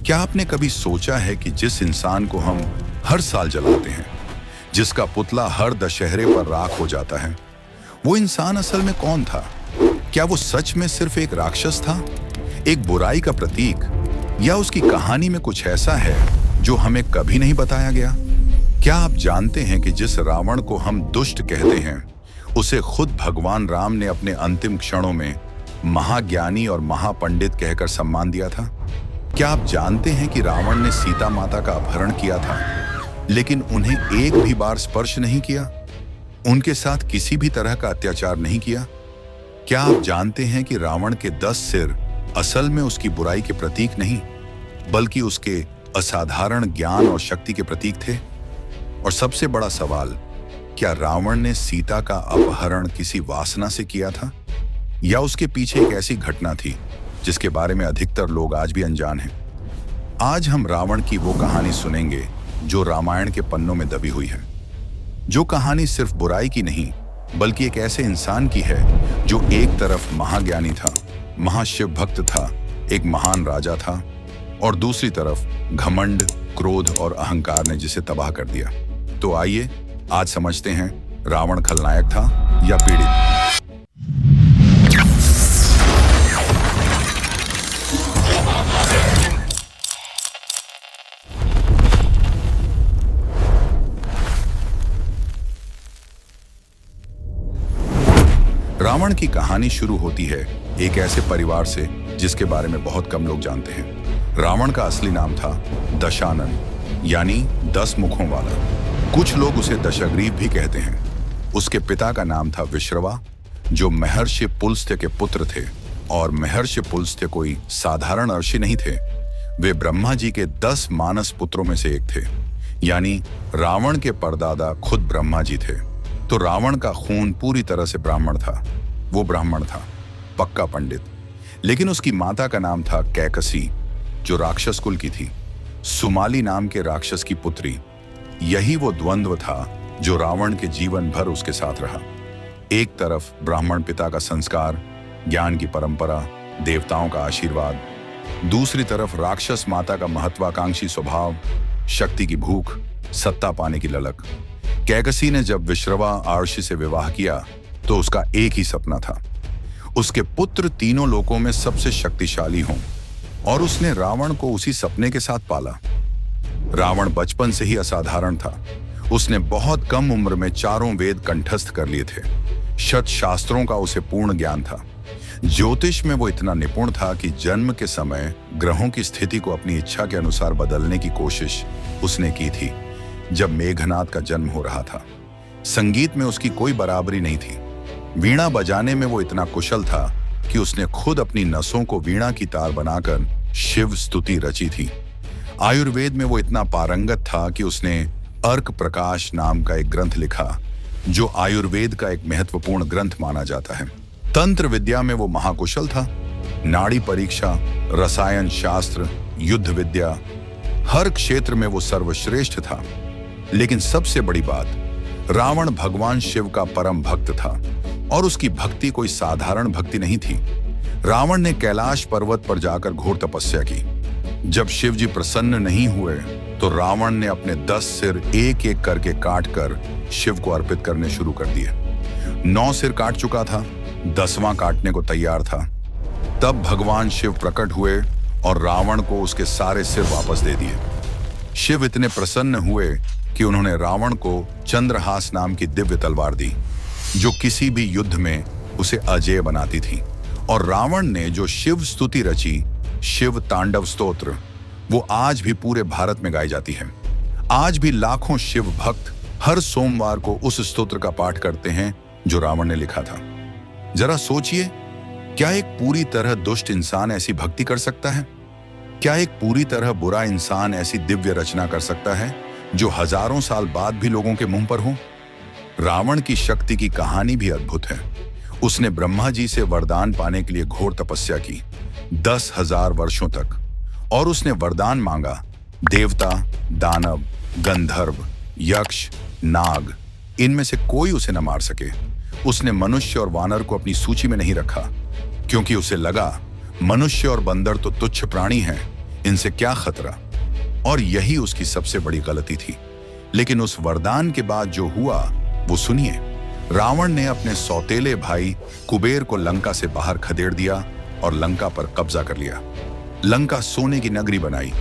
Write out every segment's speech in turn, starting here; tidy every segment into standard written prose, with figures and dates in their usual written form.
क्या आपने कभी सोचा है कि जिस इंसान को हम हर साल जलाते हैं, जिसका पुतला हर दशहरे पर राख हो जाता है, वो इंसान असल में कौन था? क्या वो सच में सिर्फ एक राक्षस था, एक बुराई का प्रतीक, या उसकी कहानी में कुछ ऐसा है जो हमें कभी नहीं बताया गया? क्या आप जानते हैं कि जिस रावण को हम दुष्ट कहते हैं, उसे खुद भगवान राम ने अपने अंतिम क्षणों में महाज्ञानी और महापंडित कहकर सम्मान दिया था? क्या आप जानते हैं कि रावण ने सीता माता का अपहरण किया था, लेकिन उन्हें एक भी बार स्पर्श नहीं किया, उनके साथ किसी भी तरह का अत्याचार नहीं किया? क्या आप जानते हैं कि रावण के 10 सिर असल में उसकी बुराई के प्रतीक नहीं, बल्कि उसके असाधारण ज्ञान और शक्ति के प्रतीक थे? और सबसे बड़ा सवाल, क्या रावण ने सीता का अपहरण किसी वासना से किया था, या उसके पीछे एक ऐसी घटना थी जिसके बारे में अधिकतर लोग आज भी अनजान हैं? आज हम रावण की वो कहानी सुनेंगे जो रामायण के पन्नों में दबी हुई है। जो कहानी सिर्फ बुराई की नहीं, बल्कि एक ऐसे इंसान की है जो एक तरफ महाज्ञानी था, महाशिव भक्त था, एक महान राजा था, और दूसरी तरफ घमंड, क्रोध और अहंकार ने जिसे तबाह कर दिया। तो आइए आज समझते हैं, रावण खलनायक था या पीड़ित? रावण की कहानी शुरू होती है एक ऐसे परिवार से जिसके बारे में बहुत कम लोग जानते हैं। रावण का असली नाम था दशानन, यानी 10 मुखों वाला। कुछ लोग उसे दशग्रीव भी कहते हैं। उसके पिता का नाम था विश्रवा, जो महर्षि पुलस्त्य के पुत्र थे, और महर्षि पुलस्त्य कोई साधारण ऋषि नहीं थे। वे ब्रह्मा जी के 10 मानस पुत्रों में से एक थे, यानी रावण के परदादा खुद ब्रह्मा जी थे। तो रावण का खून पूरी तरह से ब्राह्मण था। वो ब्राह्मण था, पक्का पंडित। लेकिन उसकी माता का नाम था कैकसी, जो राक्षस कुल की थी, सुमाली नाम के राक्षस की पुत्री। यही वो द्वंद्व था जो रावण के जीवन भर उसके साथ रहा। एक तरफ ब्राह्मण पिता का संस्कार, ज्ञान की परंपरा, देवताओं का आशीर्वाद, दूसरी तरफ राक्षस माता का महत्वाकांक्षी स्वभाव, शक्ति की भूख, सत्ता पाने की ललक। कैकसी ने जब विश्रवा आर्षि से विवाह किया तो उसका एक ही सपना था, उसके पुत्र तीनों लोकों में सबसे शक्तिशाली हों, और उसने रावण को उसी सपने के साथ पाला। रावण बचपन से ही असाधारण था। उसने बहुत कम उम्र में 4 वेद कंठस्थ कर लिए थे। शत शास्त्रों का उसे पूर्ण ज्ञान था। ज्योतिष में वो इतना निपुण था कि जन्म के समय ग्रहों की स्थिति को अपनी इच्छा के अनुसार बदलने की कोशिश उसने की थी। जब मेघनाद का जन्म हो रहा था, संगीत में उसकी कोई बराबरी नहीं थी। वीणा बजाने में वो इतना कुशल था कि उसने खुद अपनी नसों को वीणा की तार बनाकर शिव स्तुति रची थी। आयुर्वेद में वो इतना पारंगत था कि उसने अर्क प्रकाश नाम का एक ग्रंथ लिखा, जो आयुर्वेद का एक महत्वपूर्ण ग्रंथ माना जाता है। तंत्र विद्या में वो महाकुशल था। नाड़ी परीक्षा, रसायन शास्त्र, युद्ध विद्या, हर क्षेत्र में वो सर्वश्रेष्ठ था। लेकिन सबसे बड़ी बात, रावण भगवान शिव का परम भक्त था, और उसकी भक्ति कोई साधारण भक्ति नहीं थी। रावण ने कैलाश पर्वत पर जाकर घोर तपस्या की। जब शिव जी प्रसन्न नहीं हुए तो रावण ने अपने 10 सिर एक एक करके काट कर शिव को अर्पित करने शुरू कर दिए। 9 सिर काट चुका था, 10वां काटने को तैयार था। तब भगवान शिव प्रकट हुए और रावण को उसके सारे सिर वापस दे दिए। शिव इतने प्रसन्न हुए कि उन्होंने रावण को चंद्रहास नाम की दिव्य तलवार दी, जो किसी भी युद्ध में उसे अजेय बनाती थी। और रावण ने जो शिव स्तुति रची, शिव तांडव स्तोत्र, वो आज भी पूरे भारत में गाई जाती है। आज भी लाखों शिव भक्त हर सोमवार को उस स्तोत्र का पाठ करते हैं जो रावण ने लिखा था। जरा सोचिए, क्या एक पूरी तरह दुष्ट इंसान ऐसी भक्ति कर सकता है? क्या एक पूरी तरह बुरा इंसान ऐसी दिव्य रचना कर सकता है जो हजारों साल बाद भी लोगों के मुंह पर हो? रावण की शक्ति की कहानी भी अद्भुत है। उसने ब्रह्मा जी से वरदान पाने के लिए घोर तपस्या की 10,000 वर्षों तक, और उसने वरदान मांगा, देवता, दानव, गंधर्व, यक्ष, नाग, इनमें से कोई उसे न मार सके। उसने मनुष्य और वानर को अपनी सूची में नहीं रखा, क्योंकि उसे लगा मनुष्य और बंदर तो तुच्छ प्राणी हैं, इनसे क्या खतरा। और यही उसकी सबसे बड़ी गलती थी। लेकिन उस वरदान के बाद जो हुआ वो सुनिए। रावण ने अपने सौतेले भाई कुबेर को लंका से बाहर खदेड़ दिया और लंका पर कब्जा कर लिया। लंका सोने की नगरी बनाई,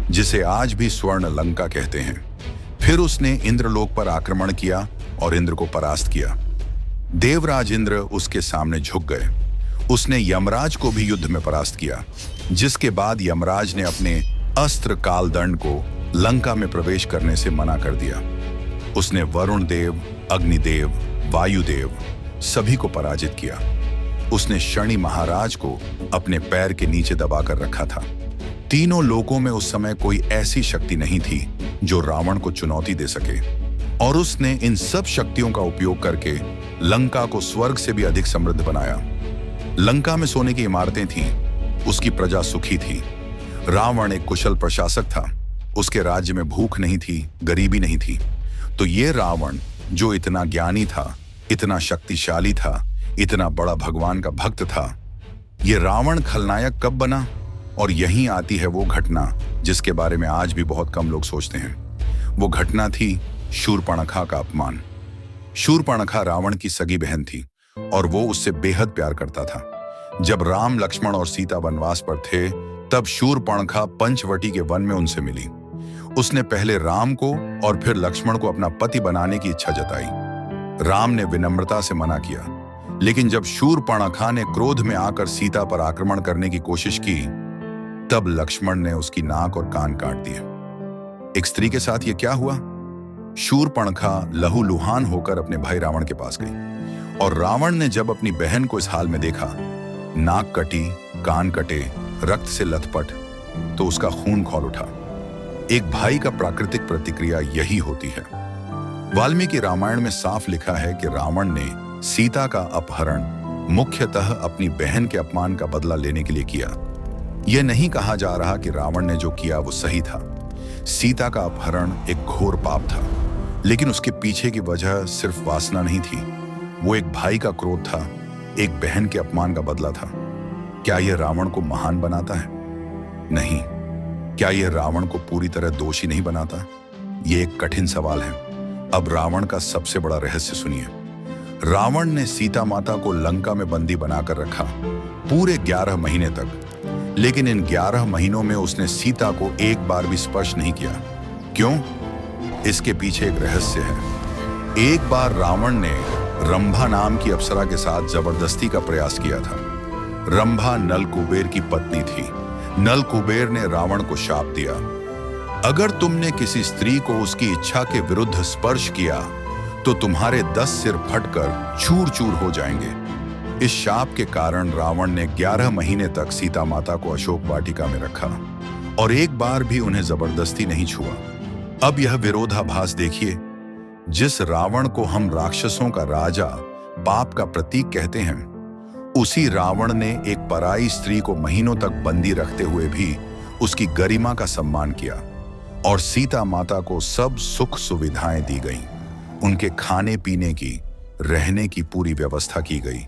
जिसे आज भी स्वर्ण लंका कहते हैं। फिर उसने इंद्रलोक पर आक्रमण किया और इंद्र को परास्त किया। देवराज इंद्र उसके सामने झुक गए। उसने यमराज को भी युद्ध में परास्त किया, जिसके बाद यमराज ने अपने अस्त्र कालदंड को लंका में प्रवेश करने से मना कर दिया। उसने वरुण देव, अग्निदेव, वायुदेव सभी को पराजित किया। उसने शनि महाराज को अपने पैर के नीचे दबाकर रखा था। तीनों लोकों में उस समय कोई ऐसी शक्ति नहीं थी जो रावण को चुनौती दे सके, और उसने इन सब शक्तियों का उपयोग करके लंका को स्वर्ग से भी अधिक समृद्ध बनाया। लंका में सोने की इमारतें थीं, उसकी प्रजा सुखी थी। रावण एक कुशल प्रशासक था। उसके राज्य में भूख नहीं थी, गरीबी नहीं थी। तो ये रावण जो इतना ज्ञानी था, इतना शक्तिशाली था, इतना बड़ा भगवान का भक्त था, ये रावण खलनायक कब बना? और यहीं आती है वो घटना जिसके बारे में आज भी बहुत कम लोग सोचते हैं। वो घटना थी शूर्पणखा का अपमान। शूर्पणखा रावण की सगी बहन थी और वो उससे बेहद प्यार करता था। जब राम, लक्ष्मण और सीता वनवास पर थे, तब शूर्पणखा पंचवटी के वन में उनसे मिली। उसने पहले राम को और फिर लक्ष्मण को अपना पति बनाने की इच्छा जताई। राम ने विनम्रता से मना किया, लेकिन जब शूर्पणखा ने क्रोध में आकर सीता पर आक्रमण करने की कोशिश की, तब लक्ष्मण ने उसकी नाक और कान काट दिए। एक स्त्री के साथ यह क्या हुआ? शूर्पणखा लहूलुहान होकर अपने भाई रावण के पास गई, और रावण ने जब अपनी बहन को इस हाल में देखा, नाक कटी, कान कटे, रक्त से लथपथ, तो उसका खून खौल उठा। एक भाई का प्राकृतिक प्रतिक्रिया यही होती है। वाल्मीकि रामायण में साफ लिखा है कि रावण ने सीता का अपहरण मुख्यतः अपनी बहन के अपमान का बदला लेने के लिए किया। यह नहीं कहा जा रहा कि रावण ने जो किया वो सही था। सीता का अपहरण एक घोर पाप था, लेकिन उसके पीछे की वजह सिर्फ वासना नहीं थी। वो एक भाई का क्रोध था, एक बहन के अपमान का बदला था। क्या यह रावण को महान बनाता है? नहीं। क्या यह रावण को पूरी तरह दोषी नहीं बनाता? यह एक कठिन सवाल है। अब रावण का सबसे बड़ा रहस्य सुनिए। रावण ने सीता माता को लंका में बंदी बनाकर रखा पूरे 11 महीने तक, लेकिन इन 11 महीनों में उसने सीता को एक बार भी स्पर्श नहीं किया। क्यों? इसके पीछे एक रहस्य है। एक बार रावण ने रंभा नाम की अप्सरा के साथ जबरदस्ती का प्रयास किया था। रंभा नल कुबेर की पत्नी थी। नल कुबेर ने रावण को शाप दिया, अगर तुमने किसी स्त्री को उसकी इच्छा के विरुद्ध स्पर्श किया तो तुम्हारे 10 सिर फटकर चूर चूर हो जाएंगे। इस शाप के कारण रावण ने 11 महीने तक सीता माता को अशोक वाटिका में रखा और एक बार भी उन्हें जबरदस्ती नहीं छुआ। अब यह विरोधाभास देखिए। जिस रावण को हम राक्षसों का राजा, पाप का प्रतीक कहते हैं, उसी रावण ने एक पराई स्त्री को महीनों तक बंदी रखते हुए भी उसकी गरिमा का सम्मान किया और सीता माता को सब सुख सुविधाएं दी गईं। उनके खाने पीने की, रहने की पूरी व्यवस्था की गई।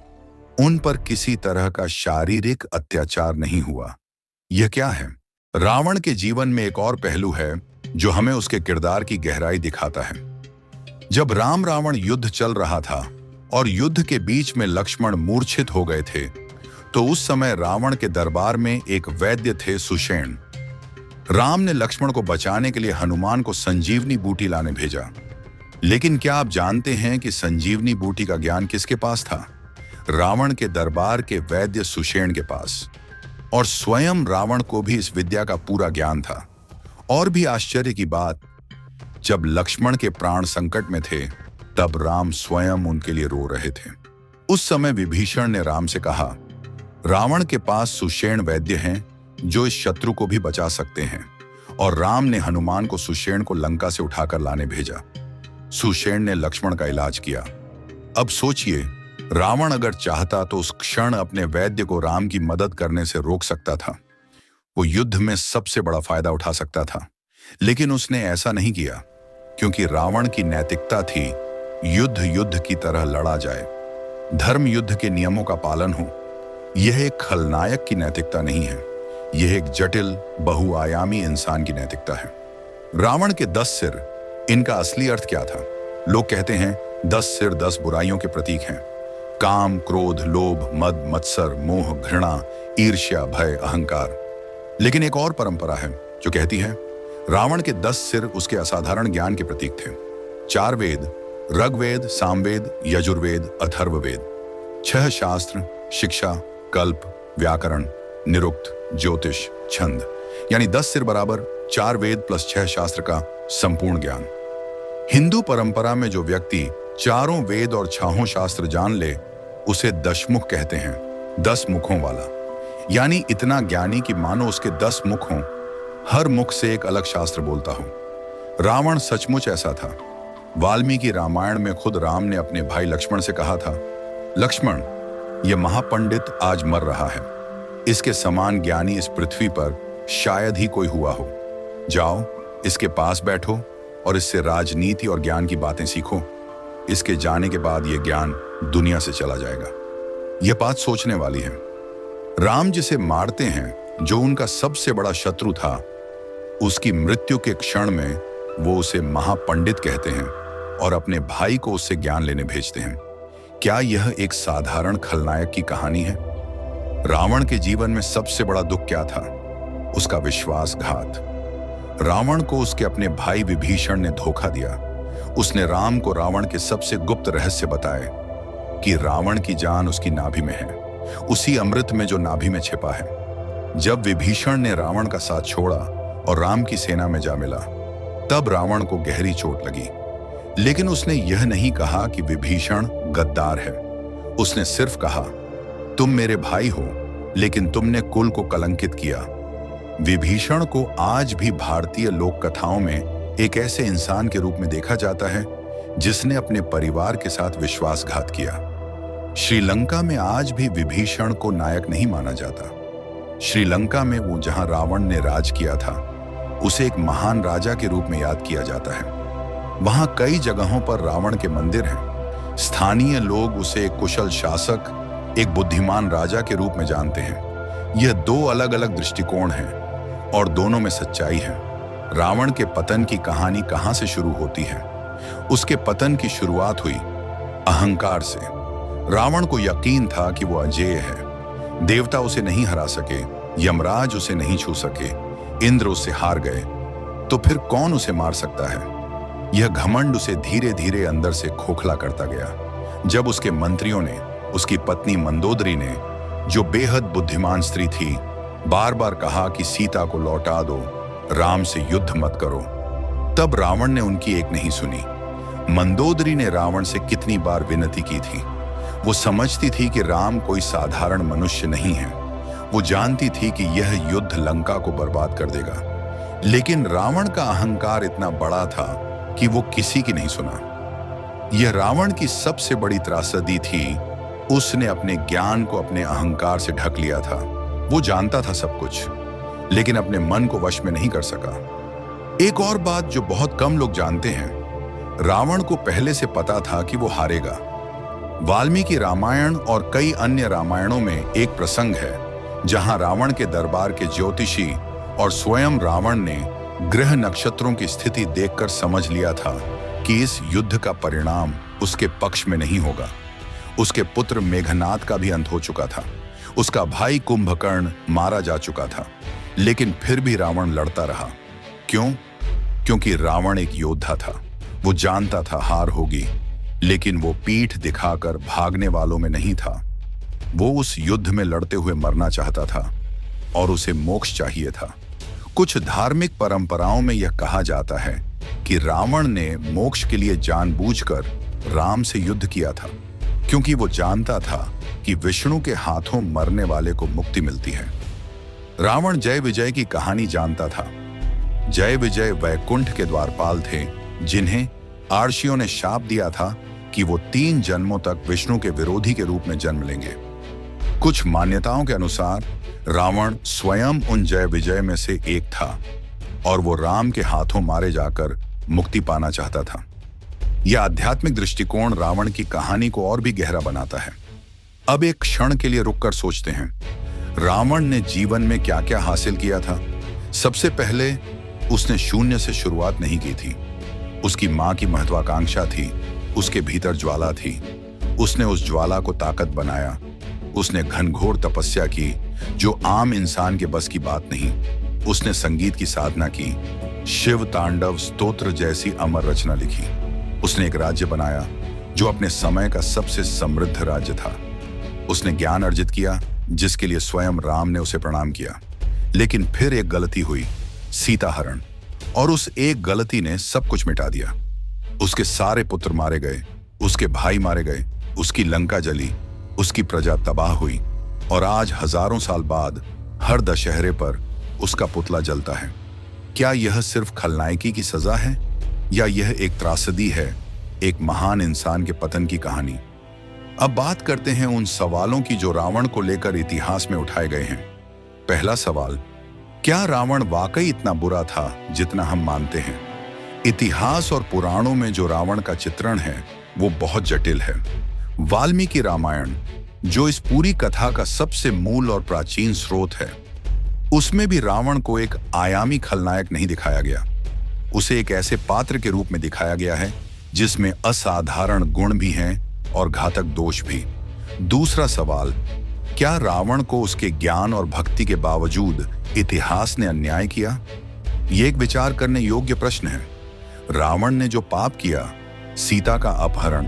उन पर किसी तरह का शारीरिक अत्याचार नहीं हुआ। यह क्या है? रावण के जीवन में एक और पहलू है जो हमें उसके किरदार की गहराई दिखाता है। जब राम रावण युद्ध चल रहा था और युद्ध के बीच में लक्ष्मण मूर्छित हो गए थे, तो उस समय रावण के दरबार में एक वैद्य थे, सुषेण। राम ने लक्ष्मण को बचाने के लिए हनुमान को संजीवनी बूटी लाने भेजा। लेकिन क्या आप जानते हैं कि संजीवनी बूटी का ज्ञान किसके पास था? रावण के दरबार के वैद्य सुषेण के पास। और स्वयं रावण को भी इस विद्या का पूरा ज्ञान था। और भी आश्चर्य की बात, जब लक्ष्मण के प्राण संकट में थे, तब राम स्वयं उनके लिए रो रहे थे। उस समय विभीषण ने राम से कहा, रावण के पास सुषेण वैद्य हैं जो इस शत्रु को भी बचा सकते हैं। और राम ने हनुमान को सुषेण को लंका से उठाकर लाने भेजा। सुषेण ने लक्ष्मण का इलाज किया। अब सोचिए, रावण अगर चाहता तो उस क्षण अपने वैद्य को राम की मदद करने से रोक सकता था। वो युद्ध में सबसे बड़ा फायदा उठा सकता था, लेकिन उसने ऐसा नहीं किया, क्योंकि रावण की नैतिकता थी युद्ध युद्ध की तरह लड़ा जाए, धर्म युद्ध के नियमों का पालन हो। यह एक खलनायक की नैतिकता नहीं है, यह एक जटिल बहुआयामी इंसान की नैतिकता है। रावण के 10 सिर, इनका असली अर्थ क्या था? लोग कहते हैं 10 सिर 10 बुराइयों के प्रतीक हैं। काम, क्रोध, लोभ, मद, मत्सर, मोह, घृणा, ईर्ष्या, भय, अहंकार। लेकिन एक और परंपरा है जो कहती है रावण के 10 सिर उसके असाधारण ज्ञान के प्रतीक थे। 4 वेद, ऋग्वेद, सामवेद, यजुर्वेद, अथर्ववेद, 6 शास्त्र, शिक्षा, कल्प, व्याकरण, निरुक्त, ज्योतिष, छंद, यानी 10 सिर बराबर 4 वेद प्लस 6 शास्त्र का संपूर्ण ज्ञान। हिंदू परंपरा में जो व्यक्ति चारों वेद और 6 शास्त्र जान ले उसे दशमुख कहते हैं, 10 मुखों वाला। यानी इतना ज्ञानी कि मानो उसके 10 मुख हों, हर मुख से एक अलग शास्त्र बोलता हो। रावण सचमुच ऐसा था। वाल्मीकि रामायण में खुद राम ने अपने भाई लक्ष्मण से कहा था, लक्ष्मण, यह महापंडित आज मर रहा है। इसके समान ज्ञानी इस पृथ्वी पर शायद ही कोई हुआ हो। जाओ, इसके पास बैठो और इससे राजनीति और ज्ञान की बातें सीखो। इसके जाने के बाद यह ज्ञान दुनिया से चला जाएगा। यह बात सोचने वाली है। राम जिसे मारते हैं, जो उनका सबसे बड़ा शत्रु था, उसकी मृत्यु के क्षण में वो उसे महापंडित कहते हैं और अपने भाई को उससे ज्ञान लेने भेजते हैं। क्या यह एक साधारण खलनायक की कहानी है? रावण के जीवन में सबसे बड़ा दुख क्या था? उसका विश्वासघात। रावण को उसके अपने भाई विभीषण ने धोखा दिया। उसने राम को रावण के सबसे गुप्त रहस्य बताए कि रावण की जान उसकी नाभि में है, उसी अमृत में जो नाभि में छिपा है। जब विभीषण ने रावण का साथ छोड़ा और राम की सेना में जा मिला, तब रावण को गहरी चोट लगी। लेकिन उसने यह नहीं कहा कि विभीषण गद्दार है। उसने सिर्फ कहा, तुम मेरे भाई हो, लेकिन तुमने कुल को कलंकित किया। विभीषण को आज भी भारतीय लोक कथाओं में एक ऐसे इंसान के रूप में देखा जाता है जिसने अपने परिवार के साथ विश्वासघात किया। श्रीलंका में आज भी विभीषण को नायक नहीं माना जाता। श्रीलंका में वो जहां रावण ने राज किया था, उसे एक महान राजा के रूप में याद किया जाता है। वहां कई जगहों पर रावण के मंदिर हैं। स्थानीय लोग उसे एक कुशल शासक, एक बुद्धिमान राजा के रूप में जानते हैं। यह 2 अलग अलग दृष्टिकोण हैं और दोनों में सच्चाई है। रावण के पतन की कहानी कहां से शुरू होती है? उसके पतन की शुरुआत हुई अहंकार से। रावण को यकीन था कि वो अजेय है। देवता उसे नहीं हरा सके, यमराज उसे नहीं छू सके, इंद्र उससे हार गए, तो फिर कौन उसे मार सकता है? यह घमंड उसे धीरे धीरे अंदर से खोखला करता गया। जब उसके मंत्रियों ने, उसकी पत्नी मंदोदरी ने, जो बेहद बुद्धिमान स्त्री थी, बार बार कहा कि सीता को लौटा दो, राम से युद्ध मत करो, तब रावण ने उनकी एक नहीं सुनी। मंदोदरी ने रावण से कितनी बार विनती की थी। वो समझती थी कि राम कोई साधारण मनुष्य नहीं है। वो जानती थी कि यह युद्ध लंका को बर्बाद कर देगा। लेकिन रावण का अहंकार इतना बड़ा था कि वो किसी की नहीं सुना। यह रावण की सबसे बड़ी त्रासदी थी। उसने अपने ज्ञान को अपने अहंकार से ढक लिया था। वो जानता था सब कुछ, लेकिन अपने मन को वश में नहीं कर सका। एक और बात जो बहुत कम लोग जानते हैं, रावण को पहले से पता था कि वो हारेगा। वाल्मीकि रामायण और कई अन्य रामायणों में एक प्रसंग है जहां रावण के दरबार के ज्योतिषी और स्वयं रावण ने ग्रह नक्षत्रों की स्थिति देखकर समझ लिया था कि इस युद्ध का परिणाम उसके पक्ष में नहीं होगा। उसके पुत्र मेघनाद का भी अंत हो चुका था। उसका भाई कुंभकर्ण मारा जा चुका था। लेकिन फिर भी रावण लड़ता रहा। क्यों? क्योंकि रावण एक योद्धा था। वो जानता था हार होगी, लेकिन वो पीठ दिखाकर भागने वालों में नहीं था। वो उस युद्ध में लड़ते हुए मरना चाहता था और उसे मोक्ष चाहिए था। कुछ धार्मिक परंपराओं में यह कहा जाता है कि रावण ने मोक्ष के लिए जानबूझकर राम से युद्ध किया था, क्योंकि वो जानता था कि विष्णु के हाथों मरने वाले को मुक्ति मिलती है। रावण जय विजय की कहानी जानता था। जय विजय वैकुंठ के द्वारपाल थे, जिन्हें आर्षियों ने शाप दिया था कि वो 3 जन्मों तक विष्णु के विरोधी के रूप में जन्म लेंगे। कुछ मान्यताओं के अनुसार रावण स्वयं उन जय विजय में से एक था और वो राम के हाथों मारे जाकर मुक्ति पाना चाहता था। यह आध्यात्मिक दृष्टिकोण रावण की कहानी को और भी गहरा बनाता है। अब एक क्षण के लिए रुककर सोचते हैं, रावण ने जीवन में क्या क्या हासिल किया था? सबसे पहले उसने शून्य से शुरुआत नहीं की थी। उसकी मां की महत्वाकांक्षा थी, उसके भीतर ज्वाला थी। उसने उस ज्वाला को ताकत बनाया। उसने घनघोर तपस्या की जो आम इंसान के बस की बात नहीं। उसने संगीत की साधना की, शिव तांडव स्तोत्र जैसी अमर रचना लिखी। उसने एक राज्य बनाया जो अपने समय का सबसे समृद्ध राज्य था। उसने ज्ञान अर्जित किया जिसके लिए स्वयं राम ने उसे प्रणाम किया। लेकिन फिर एक गलती हुई, सीता हरण, और उस एक गलती ने सब कुछ मिटा दिया। उसके सारे पुत्र मारे गए, उसके भाई मारे गए, उसकी लंका जली, उसकी प्रजा तबाह हुई, और आज हजारों साल बाद हर दशहरे पर उसका पुतला जलता है। क्या यह सिर्फ खलनायकी की सजा है या यह एक त्रासदी है, एक महान इंसान के पतन की कहानी? अब बात करते हैं उन सवालों की जो रावण को लेकर इतिहास में उठाए गए हैं। पहला सवाल, क्या रावण वाकई इतना बुरा था जितना हम मानते हैं? इतिहास और पुराणों में जो रावण का चित्रण है वो बहुत जटिल है। वाल्मीकि रामायण, जो इस पूरी कथा का सबसे मूल और प्राचीन स्रोत है, उसमें भी रावण को एक आयामी खलनायक नहीं दिखाया गया। उसे एक ऐसे पात्र के रूप में दिखाया गया है जिसमें असाधारण गुण भी हैं और घातक दोष भी। दूसरा सवाल, क्या रावण को उसके ज्ञान और भक्ति के बावजूद इतिहास ने अन्याय किया? ये एक विचार करने योग्य प्रश्न है। रावण ने जो पाप किया, सीता का अपहरण,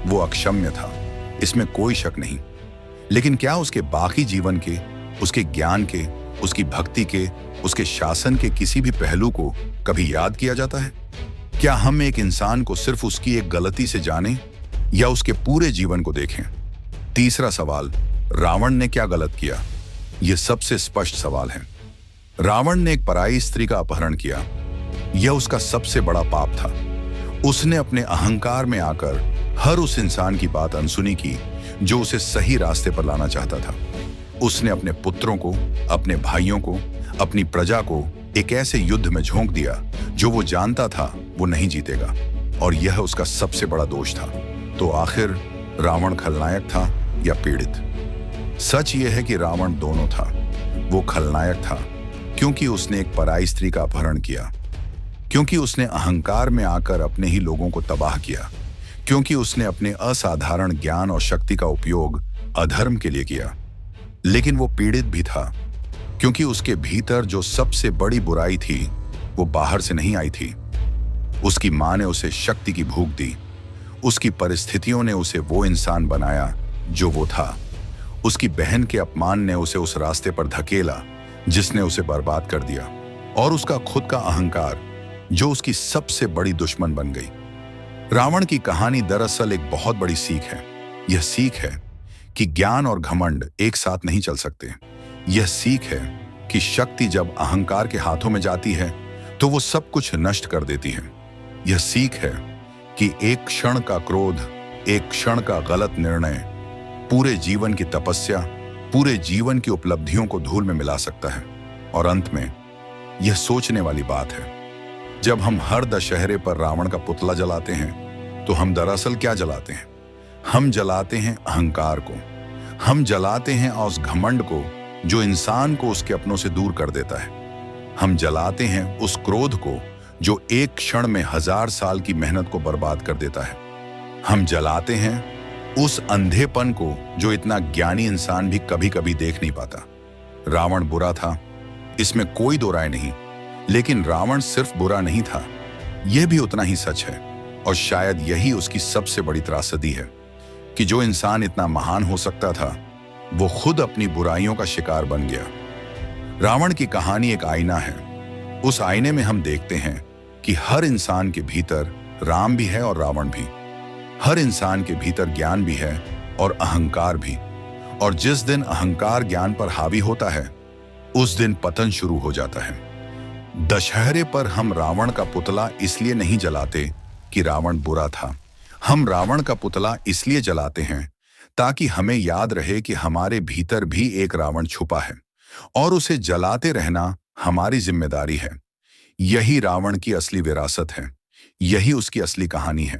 वो अक्षम्य था, इसमें कोई शक नहीं। लेकिन क्या उसके बाकी जीवन के, उसके ज्ञान के, उसकी भक्ति के, उसके शासन के किसी भी पहलू को कभी याद किया जाता है? क्या हम एक इंसान को सिर्फ उसकी एक गलती से जानें या उसके पूरे जीवन को देखें? तीसरा सवाल, रावण ने क्या गलत किया? यह सबसे स्पष्ट सवाल है। रावण ने एक पराई स्त्री का अपहरण किया। यह उसका सबसे बड़ा पाप था। उसने अपने अहंकार में आकर हर उस इंसान की बात अनसुनी की जो उसे सही रास्ते पर लाना चाहता था। उसने अपने पुत्रों को, अपने भाइयों को, अपनी प्रजा को एक ऐसे युद्ध में झोंक दिया जो वो जानता था वो नहीं जीतेगा, और यह उसका सबसे बड़ा दोष था। तो आखिर रावण खलनायक था या पीड़ित? सच यह है कि रावण दोनों था। वो खलनायक था क्योंकि उसने एक पराई स्त्री का अपहरण किया, क्योंकि उसने अहंकार में आकर अपने ही लोगों को तबाह किया, क्योंकि उसने अपने असाधारण ज्ञान और शक्ति का उपयोग अधर्म के लिए किया। लेकिन वो पीड़ित भी था क्योंकि उसके भीतर जो सबसे बड़ी बुराई थी वो बाहर से नहीं आई थी। उसकी मां ने उसे शक्ति की भूख दी। उसकी परिस्थितियों ने उसे वो इंसान बनाया जो वो था। उसकी बहन के अपमान ने उसे उस रास्ते पर धकेला जिसने उसे बर्बाद कर दिया, और उसका खुद का अहंकार जो उसकी सबसे बड़ी दुश्मन बन गई। रावण की कहानी दरअसल एक बहुत बड़ी सीख है। यह सीख है कि ज्ञान और घमंड एक साथ नहीं चल सकते। यह सीख है कि शक्ति जब अहंकार के हाथों में जाती है तो वो सब कुछ नष्ट कर देती है। यह सीख है कि एक क्षण का क्रोध, एक क्षण का गलत निर्णय पूरे जीवन की तपस्या, पूरे जीवन की उपलब्धियों को धूल में मिला सकता है। और अंत में यह सोचने वाली बात है, जब हम हर दशहरे पर रावण का पुतला जलाते हैं तो हम दरअसल क्या जलाते हैं? हम जलाते हैं अहंकार को। हम जलाते हैं उस घमंड को जो इंसान को उसके अपनों से दूर कर देता है। हम जलाते हैं उस क्रोध को जो एक क्षण में 1000 साल की मेहनत को बर्बाद कर देता है। हम जलाते हैं उस अंधेपन को जो इतना ज्ञानी इंसान भी कभी कभी देख नहीं पाता। रावण बुरा था, इसमें कोई दो राय नहीं, लेकिन रावण सिर्फ बुरा नहीं था, यह भी उतना ही सच है। और शायद यही उसकी सबसे बड़ी त्रासदी है कि जो इंसान इतना महान हो सकता था वो खुद अपनी बुराइयों का शिकार बन गया। रावण की कहानी एक आईना है। उस आईने में हम देखते हैं कि हर इंसान के भीतर राम भी है और रावण भी। हर इंसान के भीतर ज्ञान भी है और अहंकार भी। और जिस दिन अहंकार ज्ञान पर हावी होता है उस दिन पतन शुरू हो जाता है। दशहरे पर हम रावण का पुतला इसलिए नहीं जलाते कि रावण बुरा था। हम रावण का पुतला इसलिए जलाते हैं ताकि हमें याद रहे कि हमारे भीतर भी एक रावण छुपा है और उसे जलाते रहना हमारी जिम्मेदारी है। यही रावण की असली विरासत है, यही उसकी असली कहानी है।